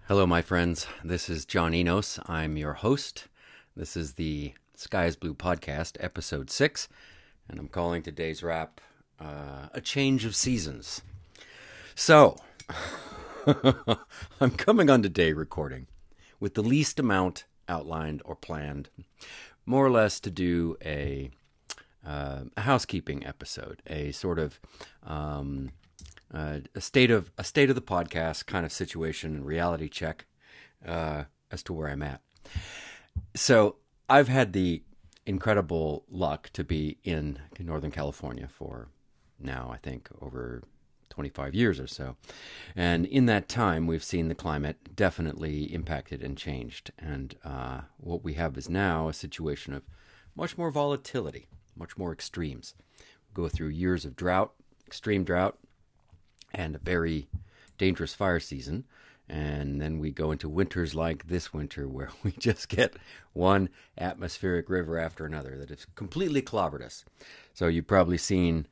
Hello, my friends. This is John Enos. I'm your host. This is the Sky is Blue podcast, episode 6, and I'm calling today's wrap A Change of Seasons. So, I'm coming on today recording with the least amount outlined or planned, more or less to do a housekeeping episode, a sort of a state of the podcast kind of situation and reality check as to where I'm at. So I've had the incredible luck to be in Northern California for now, I think, over 25 years or so. And in that time, we've seen the climate definitely impacted and changed. And what we have is now a situation of much more volatility, much more extremes. We go through years of drought, extreme drought, and a very dangerous fire season. And then we go into winters like this winter where we just get one atmospheric river after another that has completely clobbered us. So you've probably seen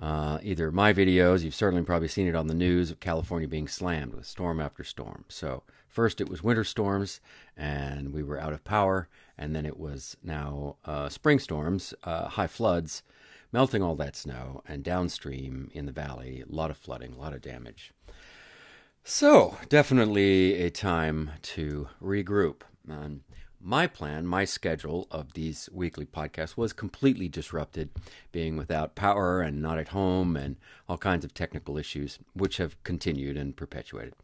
either my videos, you've certainly probably seen it on the news of California being slammed with storm after storm. So first it was winter storms and we were out of power. And then it was now spring storms, high floods, melting all that snow, and downstream in the valley, a lot of flooding, a lot of damage. So, definitely a time to regroup. My plan, my schedule of these weekly podcasts was completely disrupted, being without power and not at home and all kinds of technical issues, which have continued and perpetuated.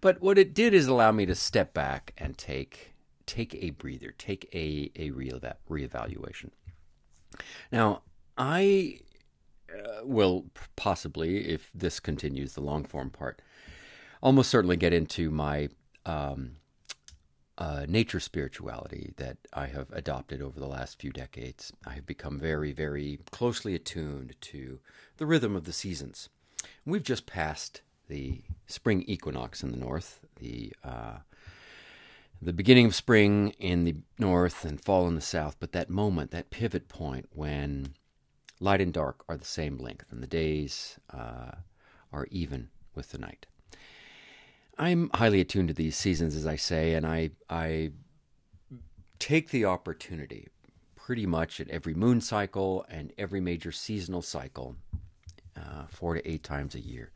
But what it did is allow me to step back and take a breather, take a reevaluation. Now, I will possibly, if this continues, the long-form part, almost certainly get into my nature spirituality that I have adopted over the last few decades. I have become very, very closely attuned to the rhythm of the seasons. We've just passed the spring equinox in the north, the beginning of spring in the north and fall in the south, but that moment, that pivot point when light and dark are the same length, and the days are even with the night. I'm highly attuned to these seasons, as I say, and I take the opportunity pretty much at every moon cycle and every major seasonal cycle, 4 to 8 times a year,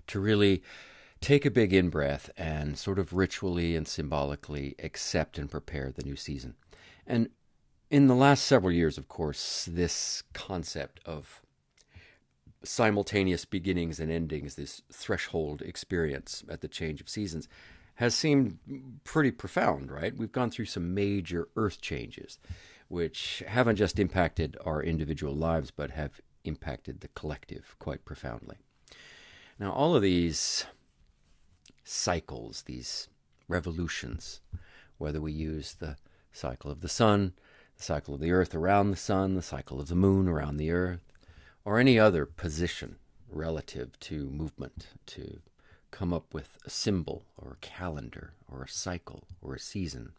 to really take a big in-breath and sort of ritually and symbolically accept and prepare the new season. And in the last several years, of course, this concept of simultaneous beginnings and endings, this threshold experience at the change of seasons, has seemed pretty profound, right? We've gone through some major earth changes, which haven't just impacted our individual lives, but have impacted the collective quite profoundly. Now, all of these cycles, these revolutions, whether we use the cycle of the sun, the cycle of the earth around the sun, the cycle of the moon around the earth, or any other position relative to movement, to come up with a symbol or a calendar or a cycle or a season.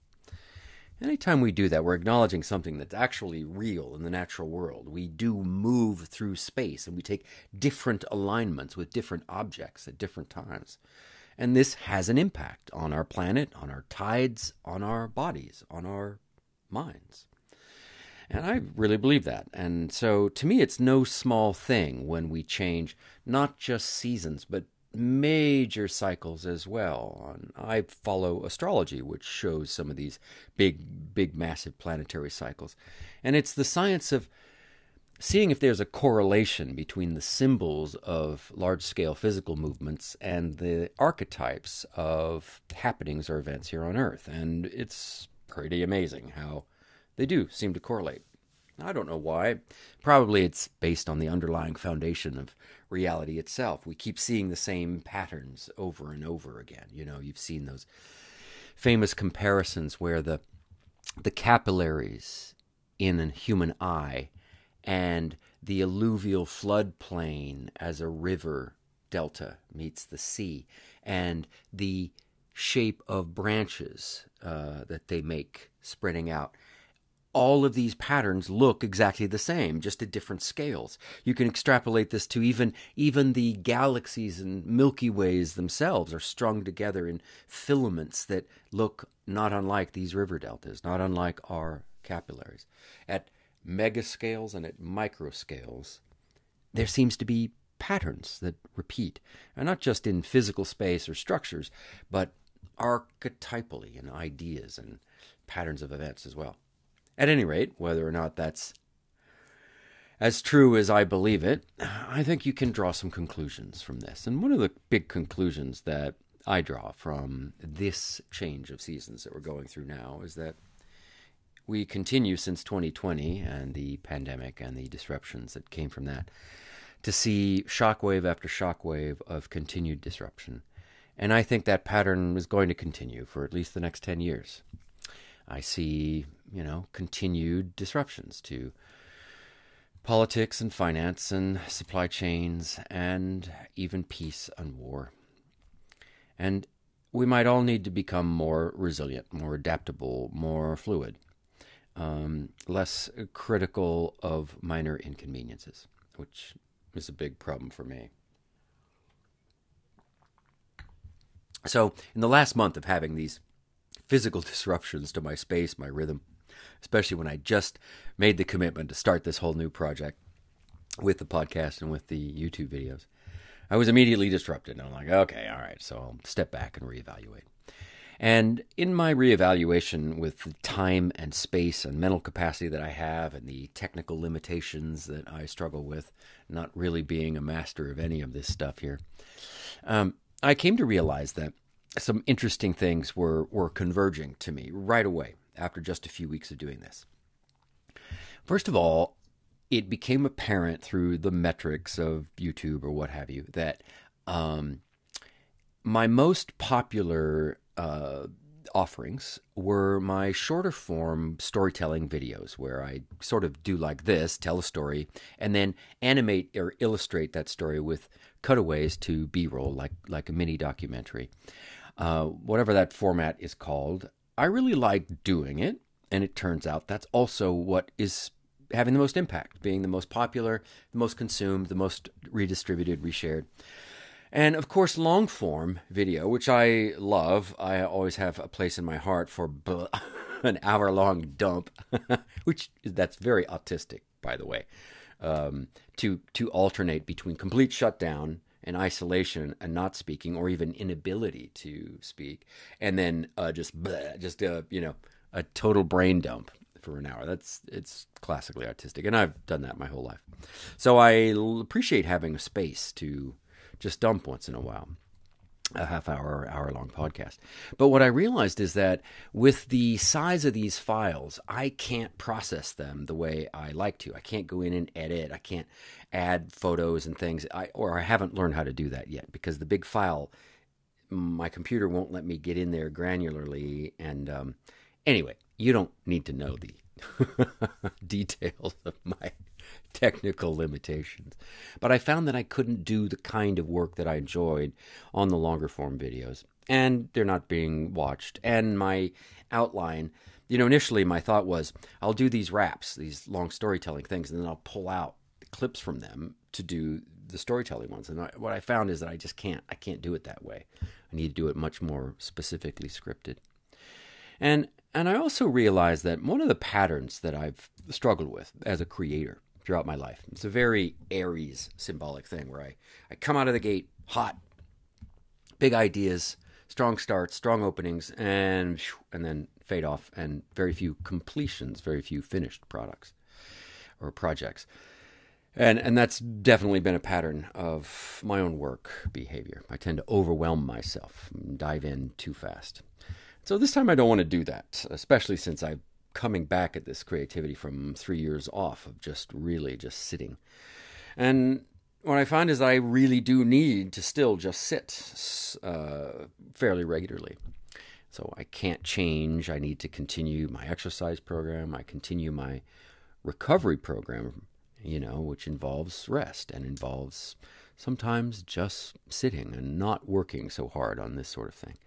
Anytime we do that, we're acknowledging something that's actually real in the natural world. We do move through space, and we take different alignments with different objects at different times. And this has an impact on our planet, on our tides, on our bodies, on our minds. And I really believe that. And so to me, it's no small thing when we change not just seasons, but major cycles as well. And I follow astrology, which shows some of these big, massive planetary cycles. And it's the science of seeing if there's a correlation between the symbols of large-scale physical movements and the archetypes of happenings or events here on Earth. And it's pretty amazing how they do seem to correlate. I don't know why. Probably it's based on the underlying foundation of reality itself. We keep seeing the same patterns over and over again. You know, you've seen those famous comparisons where the capillaries in a human eye and the alluvial floodplain as a river delta meets the sea, and the shape of branches that they make spreading out all of these patterns look exactly the same, just at different scales. You can extrapolate this to even the galaxies and Milky Ways themselves are strung together in filaments that look not unlike these river deltas, not unlike our capillaries. At megascales and at microscales, there seems to be patterns that repeat, and not just in physical space or structures, but archetypally in ideas and patterns of events as well. At any rate, whether or not that's as true as I believe it, I think you can draw some conclusions from this. And one of the big conclusions that I draw from this change of seasons that we're going through now is that we continue since 2020 and the pandemic and the disruptions that came from that to see shockwave after shockwave of continued disruption. And I think that pattern is going to continue for at least the next 10 years. I see, continued disruptions to politics and finance and supply chains and even peace and war. And we might all need to become more resilient, more adaptable, more fluid, less critical of minor inconveniences, which is a big problem for me. So in the last month of having these physical disruptions to my space, my rhythm, especially when I just made the commitment to start this whole new project with the podcast and with the YouTube videos, I was immediately disrupted. And I'm like, okay, all right, so I'll step back and reevaluate. And in my reevaluation with the time and space and mental capacity that I have and the technical limitations that I struggle with, not really being a master of any of this stuff here, I came to realize that some interesting things were converging to me right away after just a few weeks of doing this. First of all, it became apparent through the metrics of YouTube or what have you that my most popular offerings were my shorter form storytelling videos where I sort of do like this, tell a story, and then animate or illustrate that story with cutaways to B-roll, like a mini documentary. Whatever that format is called, I really like doing it, and it turns out that's also what is having the most impact, being the most popular, the most consumed, the most redistributed, reshared. And of course, long form video, which I love. I always have a place in my heart for an hour-long dump, that's very autistic, by the way, to alternate between complete shutdown and isolation and not speaking, or even inability to speak, and then a total brain dump for an hour. It's classically artistic, and I've done that my whole life. So I appreciate having a space to just dump once in a while, a half hour or hour-long podcast. But what I realized is that with the size of these files, I can't process them the way I like to. I can't go in and edit. I can't add photos and things, I haven't learned how to do that yet, because the big file, my computer won't let me get in there granularly. And anyway, you don't need to know the details of my technical limitations. But I found that I couldn't do the kind of work that I enjoyed on the longer form videos, and they're not being watched. And my outline, initially my thought was, I'll do these wraps, these long storytelling things, and then I'll pull out the clips from them to do the storytelling ones. And what I found is that I can't do it that way. I need to do it much more specifically scripted. And I also realized that one of the patterns that I've struggled with as a creator throughout my life, it's a very Aries symbolic thing where I come out of the gate hot, big ideas, strong starts, strong openings, and then fade off, and very few completions, very few finished products or projects. And that's definitely been a pattern of my own work behavior. I tend to overwhelm myself, dive in too fast. So this time I don't want to do that, especially since I'm coming back at this creativity from 3 years off of just sitting. And what I find is I really do need to still just sit fairly regularly. So I can't change. I need to continue my exercise program. I continue my recovery program, which involves rest and involves sometimes just sitting and not working so hard on this sort of thing.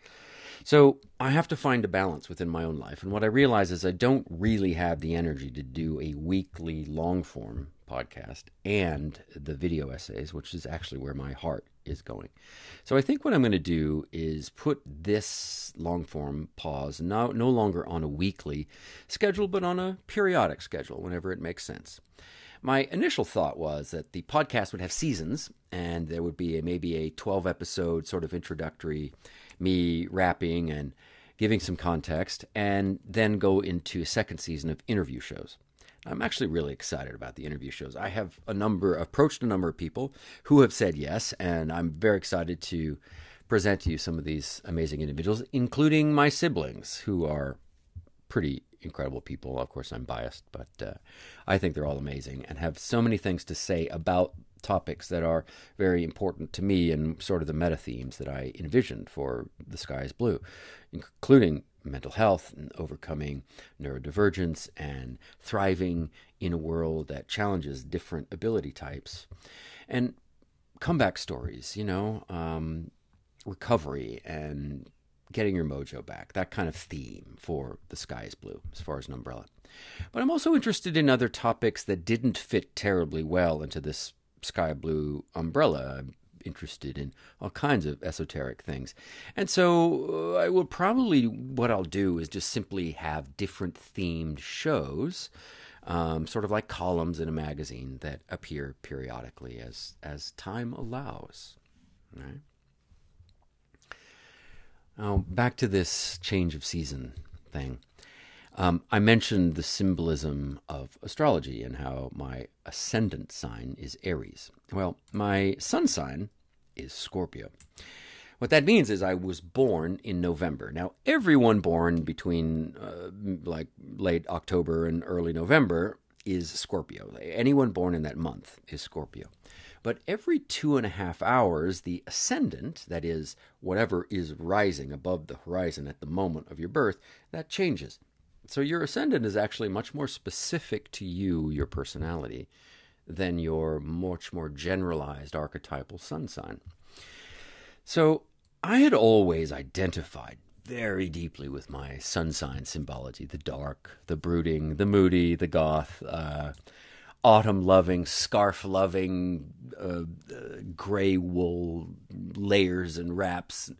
So I have to find a balance within my own life. And what I realize is I don't really have the energy to do a weekly long form podcast and the video essays, which is actually where my heart is going. So I think what I'm going to do is put this long form pause no longer on a weekly schedule, but on a periodic schedule whenever it makes sense. My initial thought was that the podcast would have seasons, and there would be maybe a 12-episode sort of introductory, me rapping and giving some context, and then go into a second season of interview shows. I'm actually really excited about the interview shows. I have approached a number of people who have said yes, and I'm very excited to present to you some of these amazing individuals, including my siblings, who are pretty incredible people. Of course, I'm biased, but I think they're all amazing and have so many things to say about topics that are very important to me and sort of the meta themes that I envisioned for The Sky is Blue, including mental health and overcoming neurodivergence and thriving in a world that challenges different ability types, and comeback stories, recovery and getting your mojo back, that kind of theme for The Sky is Blue as far as an umbrella. But I'm also interested in other topics that didn't fit terribly well into this sky blue umbrella. I'm interested in all kinds of esoteric things. And so I will probably, what I'll do is just simply have different themed shows, sort of like columns in a magazine that appear periodically as time allows. All right. Now, back to this change of season thing. I mentioned the symbolism of astrology and how my ascendant sign is Aries. Well, my sun sign is Scorpio. What that means is I was born in November. Now, everyone born between like late October and early November is Scorpio. Anyone born in that month is Scorpio. But every 2.5 hours, the ascendant, that is, whatever is rising above the horizon at the moment of your birth, that changes. So your ascendant is actually much more specific to you, your personality, than your much more generalized archetypal sun sign. So I had always identified very deeply with my sun sign symbology, the dark, the brooding, the moody, the goth, autumn-loving, scarf-loving, gray wool layers and wraps,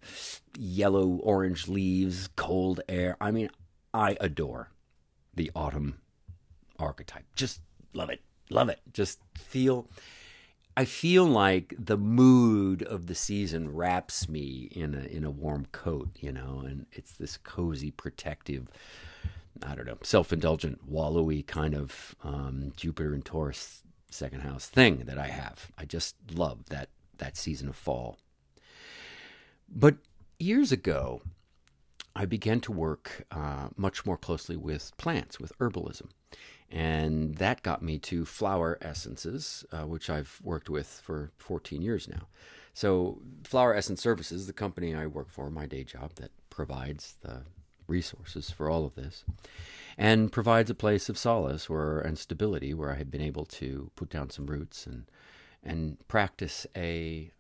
yellow-orange leaves, cold air. I mean, I adore the autumn archetype. Just love it. Love it. I feel like the mood of the season wraps me in a warm coat, and it's this cozy, protective, I don't know, self-indulgent, wallowy kind of Jupiter and Taurus second house thing that I have. I just love that season of fall. But years ago, I began to work much more closely with plants, with herbalism. And that got me to flower essences, which I've worked with for 14 years now. So Flower Essence Services, the company I work for, my day job that provides the resources for all of this, and provides a place of solace and stability where I have been able to put down some roots and practice a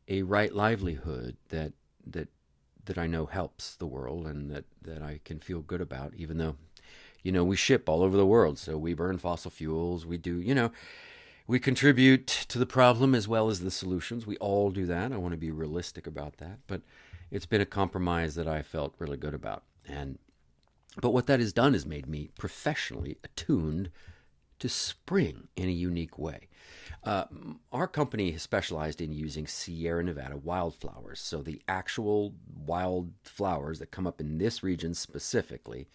right livelihood that I know helps the world and that I can feel good about, even though, we ship all over the world, so we burn fossil fuels, we do, we contribute to the problem as well as the solutions. We all do that. I want to be realistic about that, but it's been a compromise that I felt really good about. But what that has done is made me professionally attuned to spring in a unique way. Our company has specialized in using Sierra Nevada wildflowers, so the actual wild flowers that come up in this region specifically,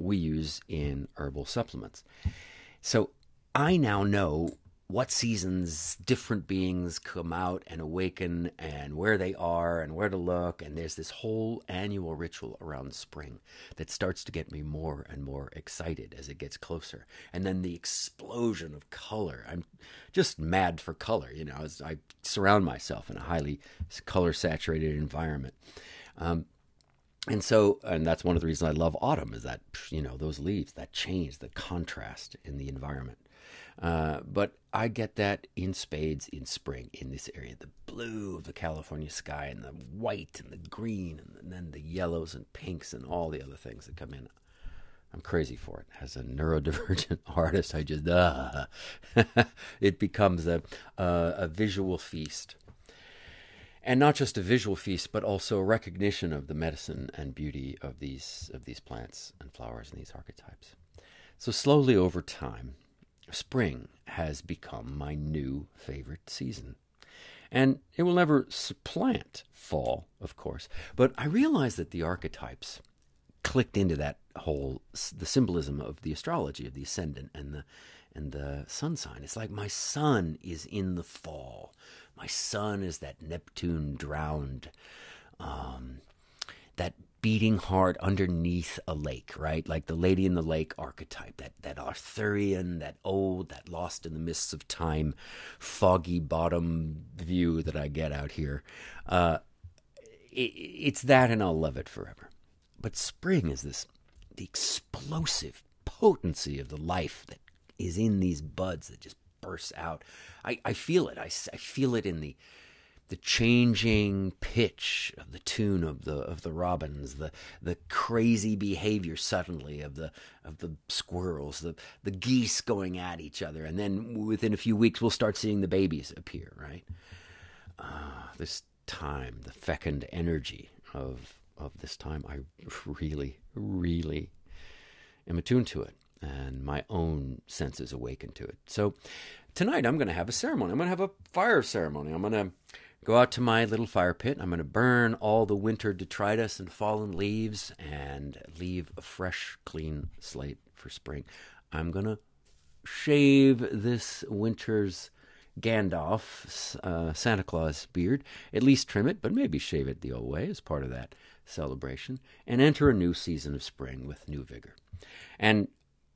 we use in herbal supplements. So I now know what seasons different beings come out and awaken and where they are and where to look. And there's this whole annual ritual around spring that starts to get me more and more excited as it gets closer. And then the explosion of color. I'm just mad for color, as I surround myself in a highly color-saturated environment. And that's one of the reasons I love autumn, is that, those leaves, that change, the contrast in the environment. But I get that in spades in spring in this area. The blue of the California sky and the white and the green and then the yellows and pinks and all the other things that come in. I'm crazy for it. As a neurodivergent artist, I just, it becomes a visual feast. And not just a visual feast, but also a recognition of the medicine and beauty of these plants and flowers and these archetypes. So slowly over time, spring has become my new favorite season. And it will never supplant fall, of course. But I realize that the archetypes clicked into that the symbolism of the astrology of the ascendant and the sun sign. It's like my sun is in the fall. My sun is that Neptune drowned, that beating heart underneath a lake, right? Like the Lady in the Lake archetype, that Arthurian, that old, that lost in the mists of time, foggy bottom view that I get out here. It's that, and I'll love it forever. But spring is the explosive potency of the life that is in these buds that just bursts out. I feel it. I feel it in the changing pitch of the tune of the robins, the crazy behavior suddenly of the squirrels, the geese going at each other, and then within a few weeks we'll start seeing the babies appear. Right, this time, the fecund energy of this time, I really, really am attuned to it, and my own senses awaken to it. So tonight I'm going to have a ceremony. I'm going to have a fire ceremony. I'm going to go out to my little fire pit. I'm going to burn all the winter detritus and fallen leaves and leave a fresh, clean slate for spring. I'm going to shave this winter's Gandalf, Santa Claus beard, at least trim it, but maybe shave it the old way as part of that celebration, and enter a new season of spring with new vigor. And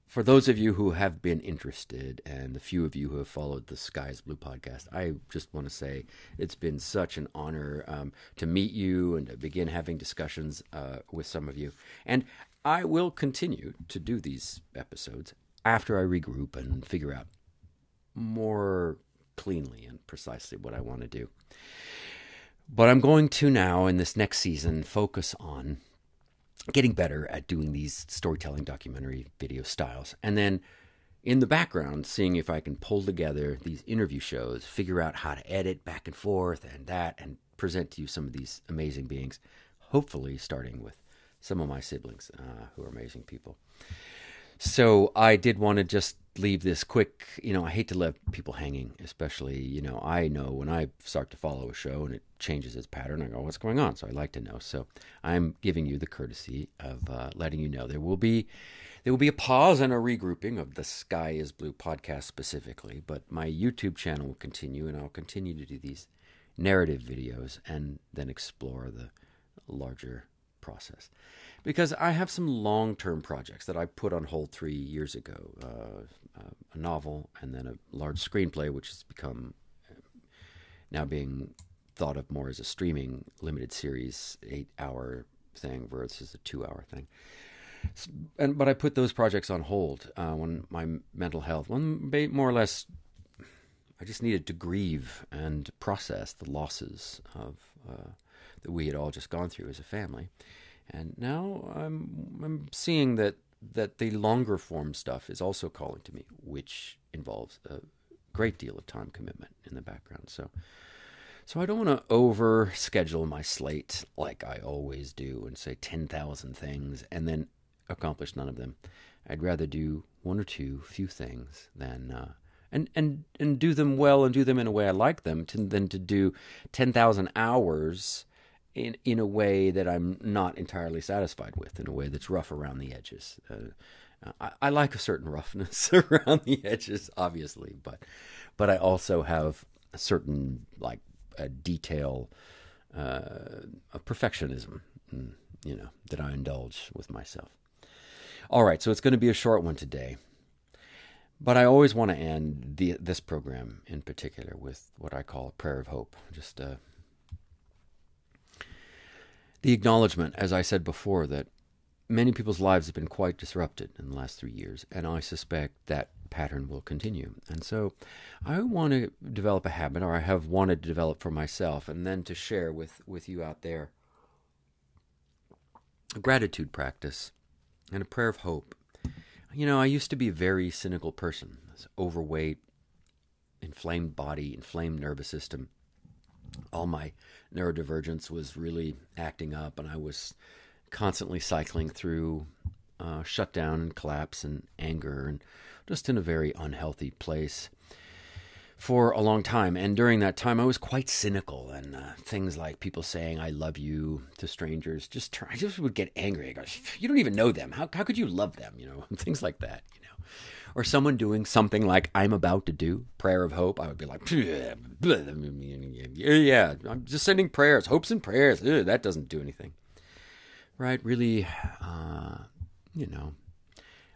for those of you who have been interested, and the few of you who have followed the Sky is Blue podcast, I just want to say it's been such an honor to meet you and to begin having discussions with some of you. And I will continue to do these episodes after I regroup and figure out more cleanly and precisely what I want to do. But I'm going to now, in this next season, focus on getting better at doing these storytelling documentary video styles. And then in the background, seeing if I can pull together these interview shows, figure out how to edit back and forth and present to you some of these amazing beings, hopefully starting with some of my siblings who are amazing people. So I did want to just leave this quick, I hate to leave people hanging, especially, I know when I start to follow a show and it changes its pattern, I go, what's going on? So I like to know. So I'm giving you the courtesy of letting you know there will be a pause and a regrouping of the Sky is Blue podcast specifically, but my YouTube channel will continue, and I'll continue to do these narrative videos and then explore the larger process. Because I have some long-term projects that I put on hold 3 years ago, a novel and then a large screenplay, which has become now being thought of more as a streaming limited series, 8-hour thing versus a 2-hour thing. But I put those projects on hold when my mental health, more or less, I just needed to grieve and process the losses of that we had all just gone through as a family. And now I'm seeing that the longer form stuff is also calling to me, which involves a great deal of time commitment in the background. So I don't want to over schedule my slate like I always do and say 10,000 things and then accomplish none of them. I'd rather do one or two few things than and do them well and do them in a way I like them than to do 10,000 hours in a way that I'm not entirely satisfied with, in a way that's rough around the edges. I like a certain roughness around the edges, obviously, but I also have a certain detail, a perfectionism, that I indulge with myself. All right, so it's going to be a short one today, but I always want to end this program in particular with what I call a prayer of hope, just The acknowledgement, as I said before, that many people's lives have been quite disrupted in the last 3 years, and I suspect that pattern will continue. And so I want to develop a habit, or I have wanted to develop for myself, and then to share with you out there, a gratitude practice and a prayer of hope. You know, I used to be a very cynical person, overweight, inflamed body, inflamed nervous system. All my neurodivergence was really acting up, and I was constantly cycling through shutdown and collapse and anger, and just in a very unhealthy place for a long time. And during that time, I was quite cynical, and things like people saying "I love you" to strangers, I just would get angry. I go, "You don't even know them. How could you love them?" You know, things like that. You know, or someone doing something like I'm about to do, prayer of hope. I would be like, "Yeah, I'm just sending prayers, hopes and prayers. That doesn't do anything." Right? Really, you know,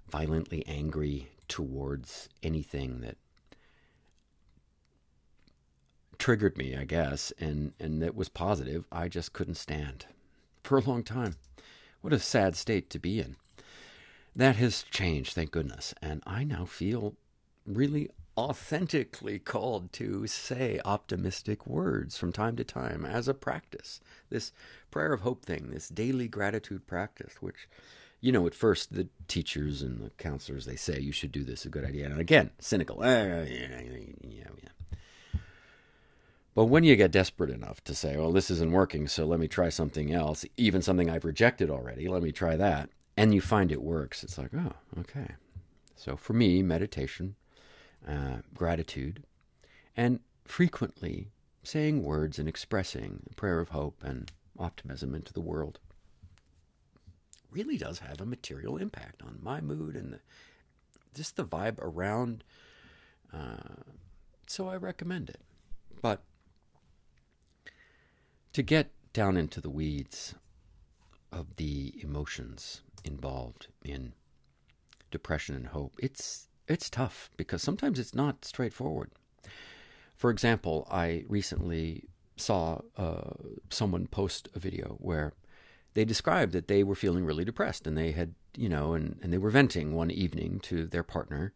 violently angry towards anything that triggered me, I guess, and that was positive. I just couldn't stand for a long time. What a sad state to be in. That has changed, thank goodness, and I now feel really authentically called to say optimistic words from time to time as a practice. This prayer of hope thing, this daily gratitude practice, which, you know, at first the teachers and the counselors, they say you should do this, a good idea. And again, cynical. But when you get desperate enough to say, well, this isn't working, so let me try something else, even something I've rejected already, let me try that, and you find it works, it's like, oh, okay. So for me, meditation, gratitude, and frequently saying words and expressing a prayer of hope and optimism into the world really does have a material impact on my mood and just the vibe around. So I recommend it. But to get down into the weeds of the emotions involved in depression and hope, it's tough because sometimes it's not straightforward. For example, I recently saw someone post a video where they described that they were feeling really depressed, and they had, you know, and they were venting one evening to their partner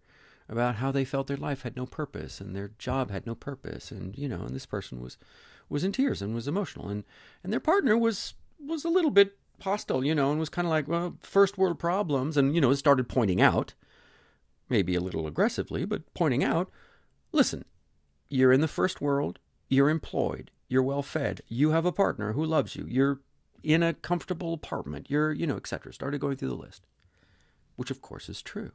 about how they felt their life had no purpose and their job had no purpose, and, you know, and this person was in tears and was emotional, and their partner was a little bit hostile, you know, and was kind of like, well, first world problems, and, you know, started pointing out, maybe a little aggressively, but pointing out, listen, you're in the first world, you're employed, you're well fed, you have a partner who loves you, you're in a comfortable apartment, you're, you know, etc. Started going through the list, which of course is true.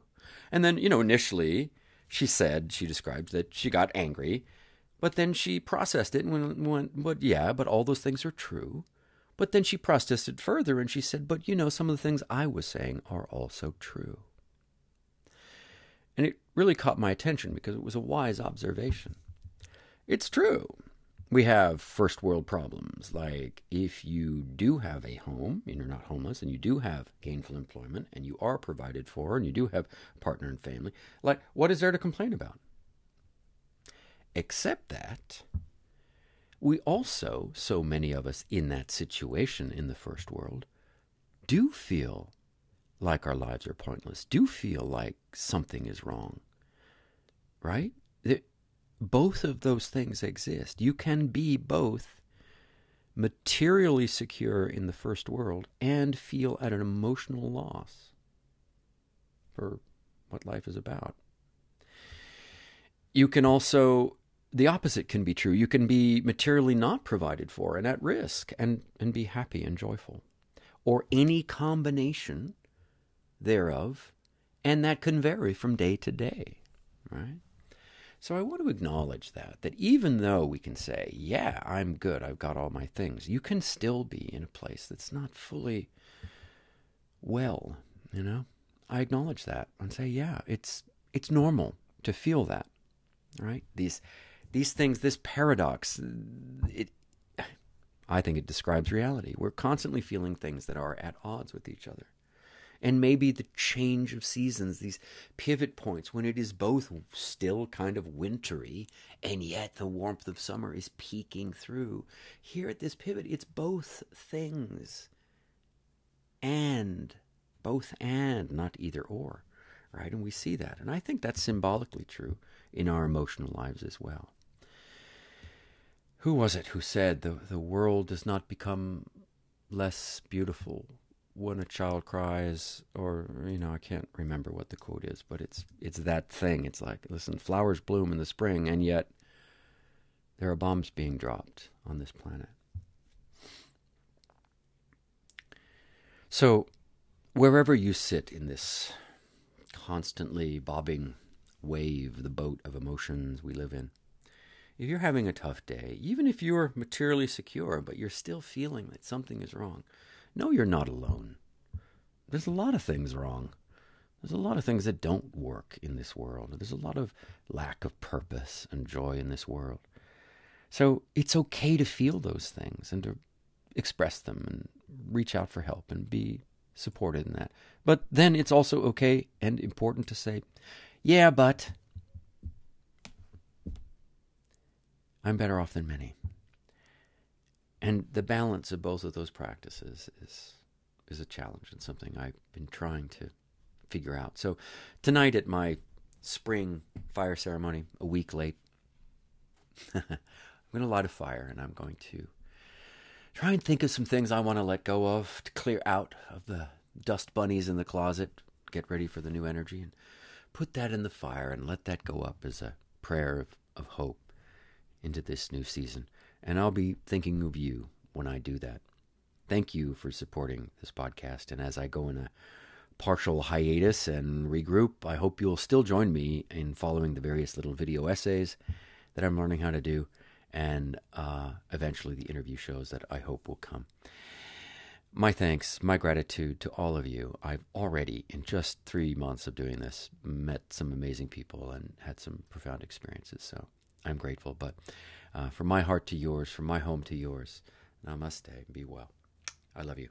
And then, you know, initially she described that she got angry, but then she processed it and went, but yeah, but all those things are true. But then she processed it further and she said, but, you know, some of the things I was saying are also true. And it really caught my attention because it was a wise observation. It's true. We have first world problems, like if you do have a home and you're not homeless, and you do have gainful employment and you are provided for and you do have a partner and family, like what is there to complain about? Except that we also, so many of us in that situation in the first world, do feel like our lives are pointless, do feel like something is wrong, right? Both of those things exist. You can be both materially secure in the first world and feel at an emotional loss for what life is about. You can also, the opposite can be true. You can be materially not provided for and at risk and be happy and joyful, or any combination thereof, and that can vary from day to day, right? So I want to acknowledge that even though we can say, yeah, I'm good, I've got all my things, you can still be in a place that's not fully well, you know? I acknowledge that and say, yeah, it's normal to feel that, right? These things, this paradox, I think it describes reality. We're constantly feeling things that are at odds with each other. And maybe the change of seasons, these pivot points when it is both still kind of wintry and yet the warmth of summer is peeking through. Here at this pivot, it's both things. And both and, not either or, right? And we see that. And I think that's symbolically true in our emotional lives as well. Who was it who said the world does not become less beautiful when a child cries? Or, I can't remember what the quote is, but it's that thing. It's like, listen, flowers bloom in the spring, and yet there are bombs being dropped on this planet. So, wherever you sit in this constantly bobbing wave, the boat of emotions we live in, if you're having a tough day, even if you're materially secure, but you're still feeling that something is wrong, no, you're not alone. There's a lot of things wrong. There's a lot of things that don't work in this world. There's a lot of lack of purpose and joy in this world. So it's okay to feel those things and to express them and reach out for help and be supported in that. But then it's also okay and important to say, yeah, but I'm better off than many. And the balance of both of those practices is a challenge and something I've been trying to figure out. So tonight at my spring fire ceremony, a week late, I'm going to light a fire, and I'm going to try and think of some things I want to let go of to clear out of the dust bunnies in the closet, get ready for the new energy, and put that in the fire and let that go up as a prayer of hope into this new season. And I'll be thinking of you when I do that. Thank you for supporting this podcast. And as I go in a partial hiatus and regroup, I hope you'll still join me in following the various little video essays that I'm learning how to do, and eventually the interview shows that I hope will come. My thanks, my gratitude to all of you. I've already, in just 3 months of doing this, met some amazing people and had some profound experiences. So I'm grateful. But from my heart to yours, from my home to yours, namaste. Be well. I love you.